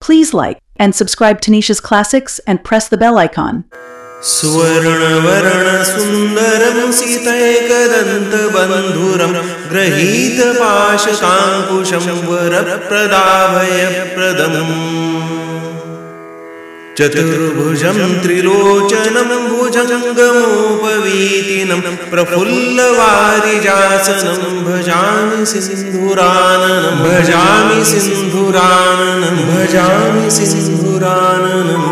Please like and subscribe to Nisha's Classics and press the bell icon. सुवर्णवर्ण सुन्दरं सीतैकदन्तबन्धुरं गृहीतपाशकाङ्कुशं वरप्रदाभयप्रदम् चतुर्भुजं त्रिलोचनं भुजङ्गमोपवीतिनं प्रफुल्लवारिजासनं भजामि सिन्धुराननं भजामि सिन्धुराननं भजामि सिन्धुराननम्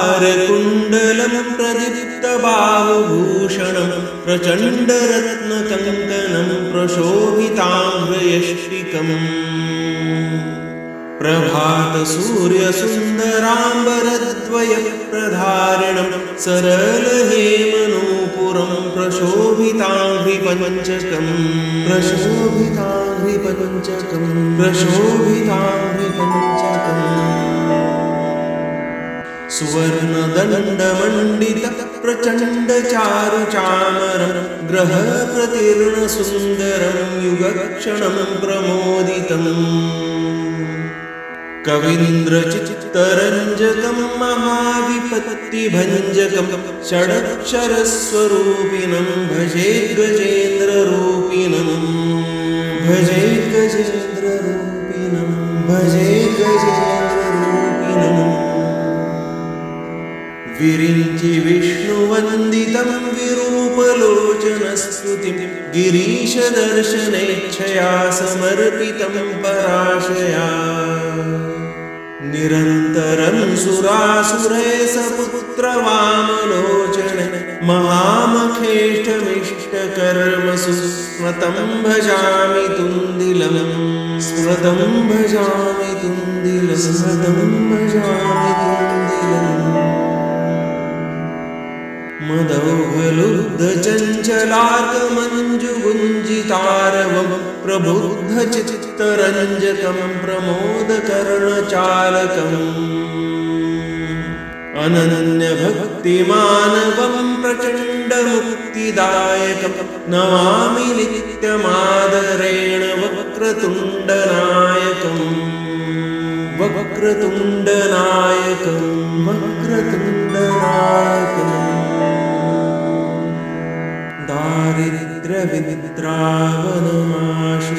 किरीटहारकुण्डलं प्रदीप्तबाहुभूषणं प्रचण्डरत्नकङ्कणं प्रशोभिताङ्गयष्टिकम् प्रभातसूर्यसुन्दराम्बरद्वयप्रधारिणं सरलहेमनूपुरं प्रशोभिताङ्घ्रिपञ्चकम् प्रशोभिताङ्घ्रिपञ्चकम् प्रशोभिताङ्घ्रिपञ्चकम् सुवर्णदण्डमण्डित प्रचण्डचारुचामरं ग्रहप्रतीर्णसुन्दरं युगक्षणं प्रमोदितम् कवीन्द्रचित्तरञ्जकं महाविपत्तिभञ्जकं षडक्षरस्वरूपिणं भजे गजेन्द्ररूपिणं भजे गजेन्द्ररूपिणं भजे गजेन्द्ररूपिणम् विरिञ्चि विष्णुवन्दितं विरूपलोचनस्तुतिं गिरीशदर्शनेच्छया समर्पितं पराशया निरन्तरं सुरासुरे सपुत्रवामलोचने महामखेष्टमिष्टकर्मसु स्मृतं भजामि तुन्दिलं स्मृतं भजामि तुन्दिलं स्मृतं भजामि तुन्दिलम् मदौघलुब्धचञ्चलाकमञ्जुगुञ्जितारवं प्रबुद्धचित्तरञ्जकं प्रमोदकर्णचालकम् अनन्यभक्तिमानवं प्रचण्डमुक्तिदायकं नमामि नित्यमादरेण वक्रतुण्डनायकम् वक्रतुण्डनायकं वक्रतुण्डनायकम् दारिद्र्यविद्रावनमाशु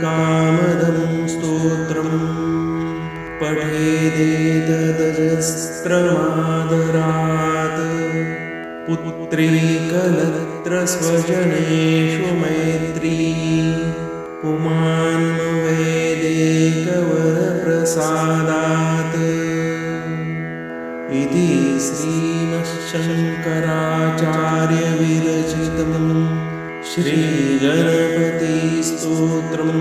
कामदं स्तोत्रं पठेदेतदजस्रमादरात् पुत्रीकलत्रस्वजनेषु मैत्री पुमान्मवेदेकवरप्रसादात् इति श्रीमच्छङ्कराचार्यविरचितं श्रीगणपतिस्तोत्रं